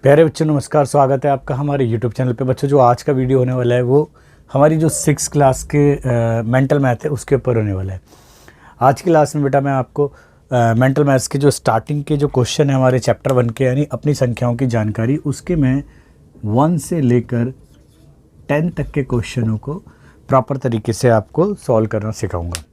प्यारे बच्चों नमस्कार, स्वागत है आपका हमारे YouTube चैनल पे। बच्चों जो आज का वीडियो होने वाला है वो हमारी जो 6th क्लास के मेंटल मैथ है उसके ऊपर होने वाला है। आज की क्लास में बेटा मैं आपको मेंटल मैथ्स के जो स्टार्टिंग के जो क्वेश्चन है हमारे चैप्टर 1 के, यानी अपनी संख्याओं की जानकारी, उसके मैं 1 से लेकर 10 तक के क्वेश्चनों को प्रॉपर तरीके से आपको सॉल्व करना सिखाऊंगा,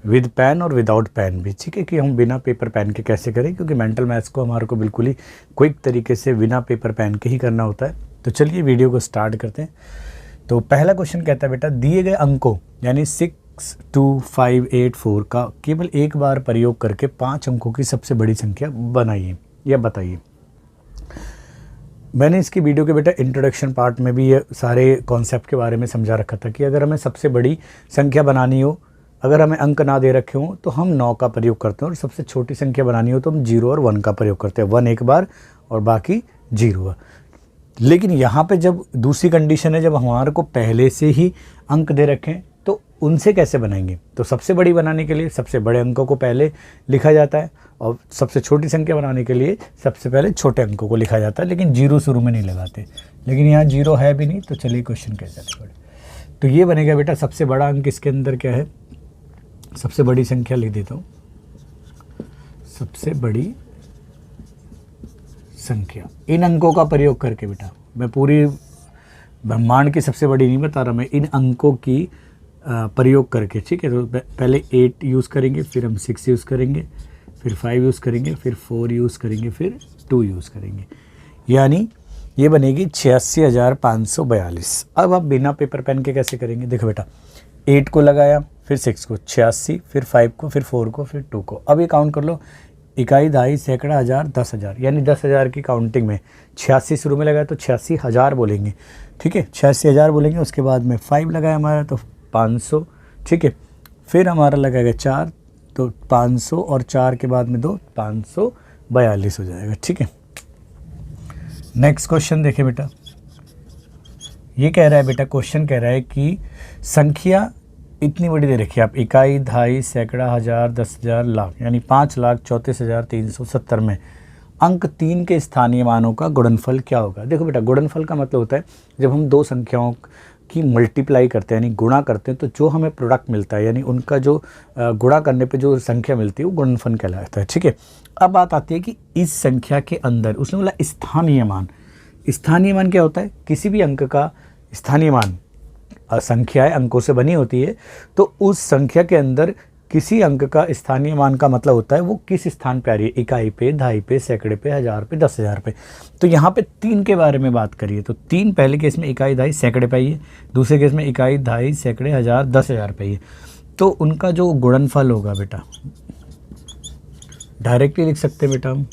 विद पेन और विदाउट पेन भी। ठीक है, कि हम बिना पेपर पेन के कैसे करें, क्योंकि मेंटल मैथ्स को हमारे को बिल्कुल ही क्विक तरीके से बिना पेपर पेन के ही करना होता है। तो चलिए वीडियो को स्टार्ट करते हैं। तो पहला क्वेश्चन कहता है बेटा, दिए गए अंकों यानी 6, 2, 5, 8, 4 का केवल एक बार प्रयोग करके 5 अंकों की सबसे बड़ी संख्या बनाइए या बताइए। मैंने इसकी वीडियो के बेटा इंट्रोडक्शन पार्ट में भी ये सारे कॉन्सेप्ट के बारे में समझा रखा था कि अगर हमें सबसे बड़ी संख्या बनानी हो, अगर हमें अंक ना दे रखे हों तो हम 9 का प्रयोग करते हैं, और सबसे छोटी संख्या बनानी हो तो हम 0 और 1 का प्रयोग करते हैं। 1 एक बार और बाकी 0। लेकिन यहाँ पे जब दूसरी कंडीशन है, जब हमारे को पहले से ही अंक दे रखें तो उनसे कैसे बनाएंगे। तो सबसे बड़ी बनाने के लिए सबसे बड़े अंकों को पहले लिखा जाता है, और सबसे छोटी संख्या बनाने के लिए सबसे पहले छोटे अंकों को लिखा जाता है, लेकिन 0 शुरू में नहीं लगाते। लेकिन यहाँ 0 है भी नहीं, तो चलिए क्वेश्चन कैसे आगे बढ़े। तो ये बनेगा बेटा, सबसे बड़ा अंक इसके अंदर क्या है, सबसे बड़ी संख्या लिख देता हूँ, सबसे बड़ी संख्या। इन अंकों का प्रयोग करके बेटा, मैं पूरी ब्रह्मांड की सबसे बड़ी नहीं बता रहा, मैं इन अंकों की प्रयोग करके। ठीक है, तो पहले 8 यूज़ करेंगे, फिर हम 6 यूज़ करेंगे, फिर 5 यूज़ करेंगे, फिर 4 यूज़ करेंगे, फिर 2 यूज़ करेंगे, यानी ये बनेगी 86,542। अब आप बिना पेपर पेन के कैसे करेंगे, देखो बेटा, 8 को लगाया, फिर 6 को 86, फिर 5 को, फिर 4 को, फिर 2 को। अब ये काउंट कर लो, इकाई, दहाई, सैकड़ा, हज़ार, 10,000, यानी 10,000 की काउंटिंग में 86 शुरू में लगाया तो 86,000 बोलेंगे। ठीक है, 86,000 बोलेंगे। उसके बाद में 5 लगाया हमारा तो 500। ठीक है, फिर हमारा लगाएगा 4 तो 500, और 4 के बाद में 2, 542 हो जाएगा। ठीक है, नेक्स्ट क्वेश्चन देखें बेटा, ये कह रहा है बेटा, क्वेश्चन कह रहा है कि संख्या इतनी बड़ी दे रखी है, आप इकाई, दहाई, सैकड़ा, हज़ार, 10,000, लाख, यानी 5,34,370 में अंक 3 के स्थानीय मानों का गुणनफल क्या होगा। देखो बेटा, गुणनफल का मतलब होता है जब हम दो संख्याओं की मल्टीप्लाई करते हैं, यानी गुणा करते हैं, तो जो हमें प्रोडक्ट मिलता है, यानी उनका जो गुणा करने पे जो संख्या मिलती है वो गुणनफल कहलाता है। ठीक है, अब बात आती है कि इस संख्या के अंदर उसने बोला स्थानीय मान। स्थानीय मान क्या होता है, किसी भी अंक का स्थानीय मान, संख्या है अंकों से बनी होती है, तो उस संख्या के अंदर किसी अंक का स्थानीय मान का मतलब होता है वो किस स्थान पे आ रही है, इकाई पे, दहाई पे, सैकड़े पे, हज़ार पे, 10,000 पे। तो यहाँ पे 3 के बारे में बात करिए, तो 3 पहले केस में इकाई, दहाई, सैकड़े पे आइए, दूसरे केस में इकाई, दहाई, सैकड़े, हज़ार, 10,000 पे आइए। तो उनका जो गुणनफल होगा बेटा, डायरेक्टली लिख सकते हैं बेटा हम।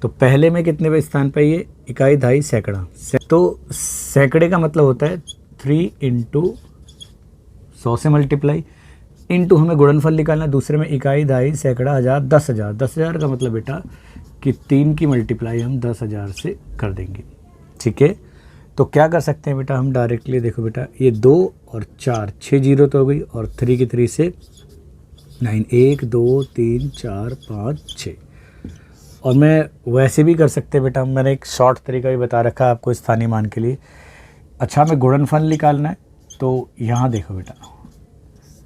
तो पहले में कितने पे स्थान पे आइए, इकाई, दहाई, सैकड़ा। तो सैकड़े का मतलब होता है 3 × 100 से मल्टीप्लाई, इंटू हमें गुणनफल निकालना, दूसरे में इकाई, दहाई, सैकड़ा, हज़ार, 10,000। 10,000 का मतलब बेटा कि 3 की मल्टीप्लाई हम 10,000 से कर देंगे। ठीक है, तो क्या कर सकते हैं बेटा हम डायरेक्टली, देखो बेटा, ये 2 और 4, 6 जीरो तो हो गई, और 3 की 3 से 9, 1, 2, 3, 4, 5, 6। और मैं वैसे भी कर सकते हैं बेटा, मैंने एक शॉर्ट तरीका भी बता रखा है आपको स्थानीय मान के लिए। अच्छा, हमें गुणनफल निकालना है, तो यहाँ देखो बेटा,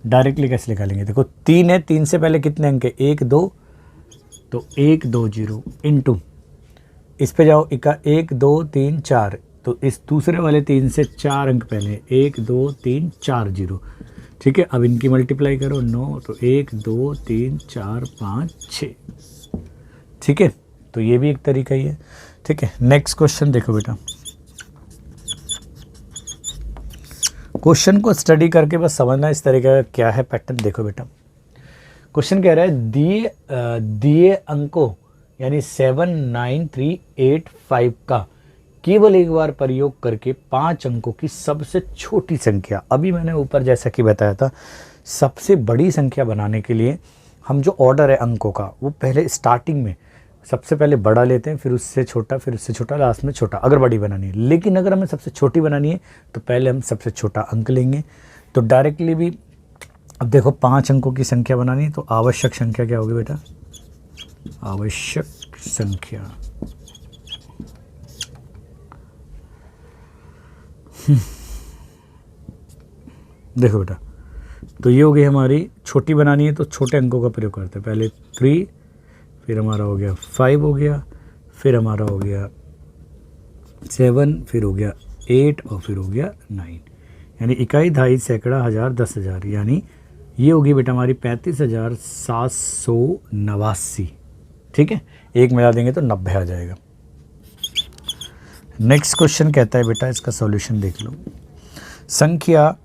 डायरेक्टली कैसे निकालेंगे, देखो 3 है, 3 से पहले कितने अंक है, 1, 2, तो 1, 2, 0 इंटू, इस पे जाओ, 1, 2, 3, 4, तो इस दूसरे वाले 3 से 4 अंक पहले, 1, 2, 3, 4 0। ठीक है, अब इनकी मल्टीप्लाई करो, 9, तो 1, 2, 3, 4, 5, 6। ठीक है, तो ये भी एक तरीका ही है। ठीक है, नेक्स्ट क्वेश्चन देखो बेटा, क्वेश्चन को स्टडी करके बस समझना इस तरीके का क्या है पैटर्न। देखो बेटा, क्वेश्चन कह रहा है दिए अंकों यानी 7, 9, 3, 8, 5 का केवल एक बार प्रयोग करके 5 अंकों की सबसे छोटी संख्या। अभी मैंने ऊपर जैसा कि बताया था, सबसे बड़ी संख्या बनाने के लिए हम जो ऑर्डर है अंकों का, वो पहले स्टार्टिंग में सबसे पहले बड़ा लेते हैं, फिर उससे छोटा, फिर उससे छोटा, लास्ट में छोटा, अगर बड़ी बनानी है। लेकिन अगर हमें सबसे छोटी बनानी है तो पहले हम सबसे छोटा अंक लेंगे। तो डायरेक्टली भी अब देखो 5 अंकों की संख्या बनानी है, तो आवश्यक संख्या क्या होगी बेटा, आवश्यक संख्या। देखो बेटा, तो ये हो गई हमारी, छोटी बनानी है तो छोटे अंकों का प्रयोग करते हैं। पहले 3, फिर हमारा हो गया 5 हो गया, फिर हमारा हो गया 7, फिर हो गया 8 और फिर हो गया 9। यानी इकाई, दहाई, सैकड़ा, हज़ार, 10,000, यानी ये होगी बेटा हमारी 35,789। ठीक है, एक मिला देंगे तो 90 आ जाएगा। नेक्स्ट क्वेश्चन कहता है बेटा, इसका सॉल्यूशन देख लो। संख्या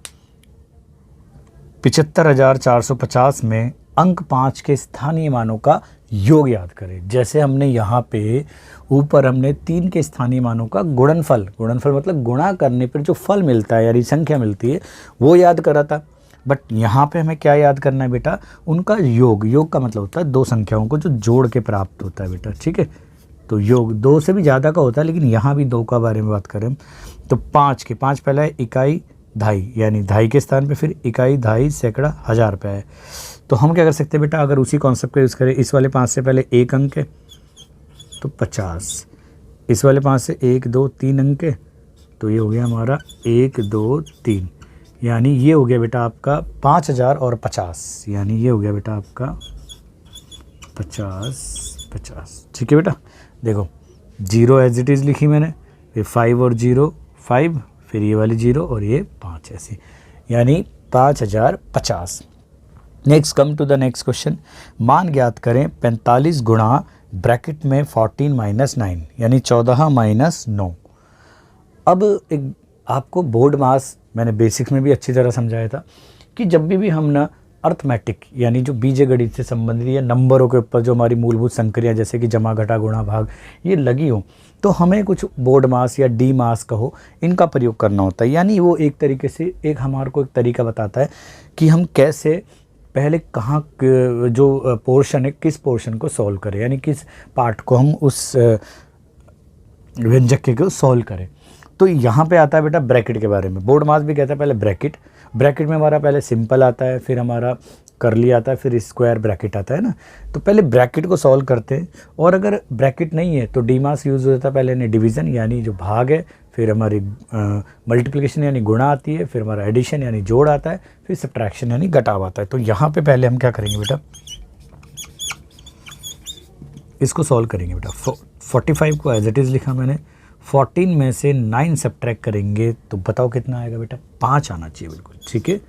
75,450 में अंक 5 के स्थानीय मानों का योग याद करें। जैसे हमने यहाँ पे ऊपर हमने 3 के स्थानीय मानों का गुणनफल मतलब गुणा करने पर जो फल मिलता है यानी संख्या मिलती है वो याद करा था। बट यहाँ पे हमें क्या याद करना है बेटा, उनका योग। योग का मतलब होता है दो संख्याओं को जो जोड़ के प्राप्त होता है बेटा। ठीक है, तो योग 2 से भी ज़्यादा का होता है, लेकिन यहाँ भी 2 का बारे में बात करें तो 5 पहला है इकाई, दहाई, यानी दहाई के स्थान पे फिर इकाई, दहाई, सैकड़ा, हज़ार पे है। तो हम क्या कर सकते हैं बेटा, अगर उसी कॉन्सेप्ट का यूज़ करें, इस वाले 5 से पहले 1 अंक है तो 50, इस वाले 5 से 1, 2, 3 अंक है तो ये हो गया हमारा 1, 2, 3, यानी ये हो गया बेटा आपका 5,000 और 50, यानी ये हो गया बेटा आपका 50। ठीक है बेटा, देखो 0 एज इट इज़ लिखी मैंने, फिर 5 और 0 5, फिर ये वाली 0 और ये 5 ऐसे, यानी 5,050। Next come to the next question. मान ज्ञात करें 45 गुणा ब्रैकेट में 14 - 9, यानी 14 - 9। अब एक आपको बोर्ड मास मैंने बेसिक्स में भी अच्छी तरह समझाया था कि जब भी हम ना अर्थमेटिक यानी जो बीजगणित से संबंधित या नंबरों के ऊपर जो हमारी मूलभूत संक्रियाँ जैसे कि जमा, घटा, गुणा, भाग ये लगी हो तो हमें कुछ बोर्ड मास या डी मास कहो इनका प्रयोग करना होता है। यानी वो एक तरीके से एक हमारे को एक तरीका बताता है कि हम कैसे पहले कहाँ जो पोर्शन है किस पोर्शन को सॉल्व करें, यानी किस पार्ट को हम उस व्यंजक को सॉल्व करें। तो यहाँ पे आता है बेटा ब्रैकेट के बारे में। बोर्ड मास भी कहता है पहले ब्रैकेट में हमारा पहले सिंपल आता है, फिर हमारा करली आता है, फिर स्क्वायर ब्रैकेट आता है ना। तो पहले ब्रैकेट को सॉल्व करते हैं, और अगर ब्रैकेट नहीं है तो डी मास यूज़ होता है। पहले ने डिवीज़न यानी जो भाग है, फिर हमारी मल्टीप्लिकेशन यानी गुणा आती है, फिर हमारा एडिशन यानी जोड़ आता है, फिर सब्ट्रैक्शन यानी घटाव आता है। तो यहाँ पे पहले हम क्या करेंगे बेटा, इसको सॉल्व करेंगे बेटा। 45 को एज इट इज़ लिखा मैंने, 14 में से 9 सब्ट्रैक्ट करेंगे तो बताओ कितना आएगा बेटा, 5 आना चाहिए बिल्कुल। ठीक है,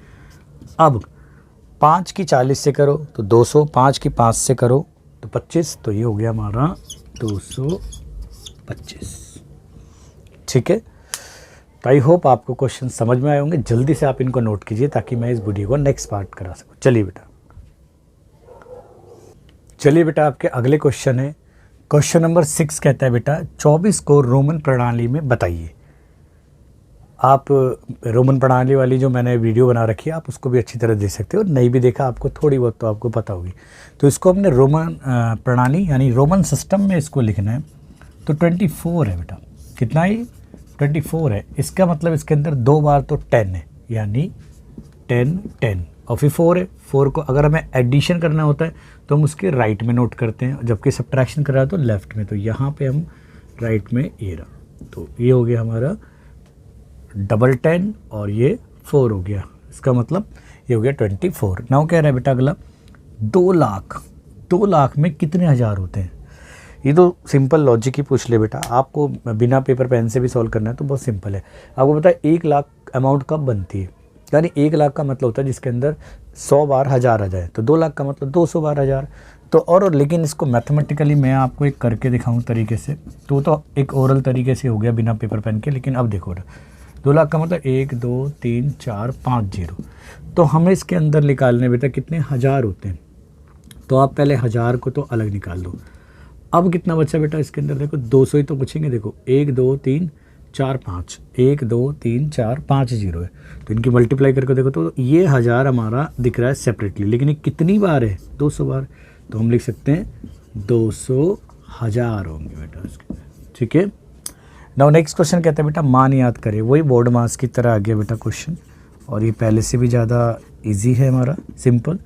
अब 5 की 40 से करो तो 200, 5 की 5 से करो तो 25, तो ये हो गया हमारा 225। ठीक है, तो आई होप आपको क्वेश्चन समझ में आए होंगे। जल्दी से आप इनको नोट कीजिए ताकि मैं इस वीडियो को नेक्स्ट पार्ट करा सकूँ। चलिए बेटा आपके अगले क्वेश्चन है। क्वेश्चन नंबर 6 कहता है बेटा 24 को रोमन प्रणाली में बताइए। आप रोमन प्रणाली वाली जो मैंने वीडियो बना रखी है आप उसको भी अच्छी तरह देख सकते हो, नहीं भी देखा आपको थोड़ी बहुत तो आपको पता होगी। तो इसको हमने रोमन प्रणाली यानी रोमन सिस्टम में इसको लिखना है। तो 24 है बेटा, कितना ही 24 है। इसका मतलब इसके अंदर 2 बार तो 10 है, यानी 10 और फिर 4 है। 4 को अगर हमें एडिशन करना होता है तो हम उसके राइट में नोट करते हैं, जबकि सब्ट्रैक्शन कर रहा है तो लेफ्ट में। तो यहाँ पे हम राइट में ये रहा, तो ये हो गया हमारा 10 और ये 4 हो गया। इसका मतलब ये हो गया 24। नाउ कह रहा है बेटा अगला 2 लाख में कितने हज़ार होते हैं। ये तो सिंपल लॉजिक ही पूछ ले बेटा, आपको बिना पेपर पेन से भी सॉल्व करना है तो बहुत सिंपल है। आपको पता है 1 लाख अमाउंट कब बनती है, यानी 1 लाख का मतलब होता है जिसके अंदर 100 बार 1000 आ जाए, तो 2 लाख का मतलब 200 बार 1000। तो और लेकिन इसको मैथमेटिकली मैं आपको एक करके दिखाऊं तरीके से, तो एक ओरल तरीके से हो गया बिना पेपर पेन के। लेकिन अब देखो 2 लाख का मतलब 1 2 3 4 5 0, तो हमें इसके अंदर निकालने बेटा कितने हज़ार होते हैं। तो आप पहले 1000 को तो अलग निकाल दो। अब कितना बचा बेटा इसके अंदर, देखो 200 ही तो पूछेंगे। देखो 1 2 3 4 5, 1 2 3 4 5 0 है, तो इनकी मल्टीप्लाई करके देखो तो ये 1000 हमारा दिख रहा है सेपरेटली, लेकिन ये कितनी बार है 200 बार। तो हम लिख सकते हैं 200,000 होंगे बेटा इसके। ठीक है, नाउ नेक्स्ट क्वेश्चन कहता है बेटा मान याद करें। वही बोर्ड मास की तरह आ गया बेटा क्वेश्चन, और ये पहले से भी ज़्यादा इजी है हमारा, सिंपल।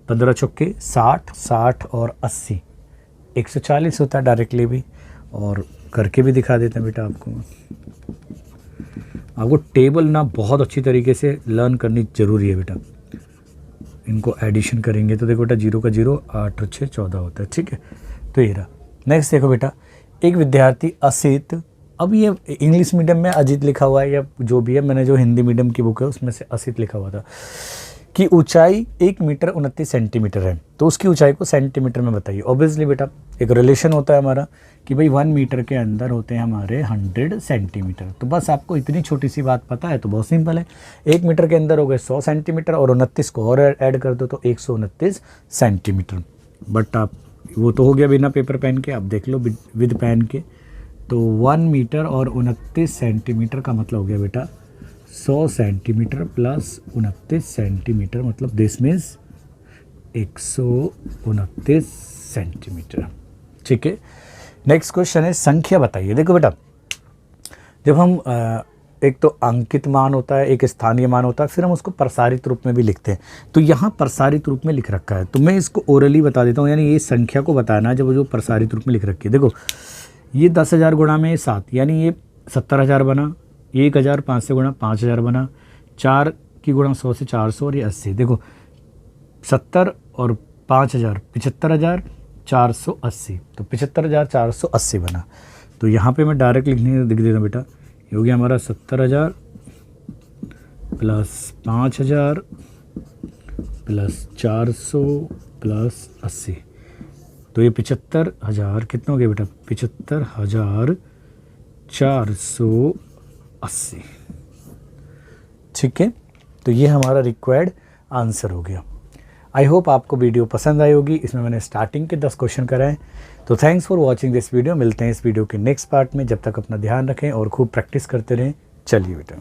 15 चौके 60, 60 और 80, 140 होता है डायरेक्टली भी, और करके भी दिखा देते हैं बेटा आपको। आपको टेबल ना बहुत अच्छी तरीके से लर्न करनी ज़रूरी है बेटा। इनको एडिशन करेंगे तो देखो बेटा 0 का 0, 8 और 6 14 होता है, ठीक है। तो ये रहा। नेक्स्ट देखो बेटा, एक विद्यार्थी असित, अब ये इंग्लिश मीडियम में अजित लिखा हुआ है या जो भी है, मैंने जो हिंदी मीडियम की बुक है उसमें से असित लिखा हुआ था, कि ऊंचाई 1 मीटर 29 सेंटीमीटर है, तो उसकी ऊंचाई को सेंटीमीटर में बताइए। ऑब्वियसली बेटा एक रिलेशन होता है हमारा कि भाई 1 मीटर के अंदर होते हैं हमारे 100 सेंटीमीटर। तो बस आपको इतनी छोटी सी बात पता है तो बहुत सिंपल है। 1 मीटर के अंदर हो गए 100 सेंटीमीटर और 29 को और ऐड कर दो तो 129 सेंटीमीटर। बट आप वो तो हो गया बिना पेपर पेन के, आप देख लो विद पेन के। तो 1 मीटर और 29 सेंटीमीटर का मतलब हो गया बेटा 100 सेंटीमीटर प्लस 29 सेंटीमीटर, मतलब दिस मीन्स 129 सेंटीमीटर, ठीक है। नेक्स्ट क्वेश्चन है संख्या बताइए। देखो बेटा, जब हम एक तो अंकित मान होता है, एक स्थानीय मान होता है, फिर हम उसको प्रसारित रूप में भी लिखते हैं। तो यहाँ प्रसारित रूप में लिख रखा है, तो मैं इसको ओरली बता देता हूँ, यानी ये संख्या को बताना है जब जो प्रसारित रूप में लिख रखी है। देखो ये 10,000 गुणा में 7, यानी ये 70,000 बना, 1,000 5 से गुणा 5,000 बना, 4 की गुणा 100 से 400 और ये 80। देखो 70 और 5,000 75,480, तो 75,480 बना। तो यहाँ पे मैं डायरेक्ट लिखने लिख देता हूँ बेटा, ये हो गया हमारा 70,000 प्लस 5,000 प्लस 400 प्लस 80, तो ये 75,000 कितना हो गया बेटा 75,480, ठीक है। तो ये हमारा रिक्वायर्ड आंसर हो गया। आई होप आपको वीडियो पसंद आई होगी। इसमें मैंने स्टार्टिंग के 10 क्वेश्चन कराए। तो thanks for watching this video. मिलते हैं इस वीडियो के नेक्स्ट पार्ट में। जब तक अपना ध्यान रखें और खूब प्रैक्टिस करते रहें। चलिए बेटा।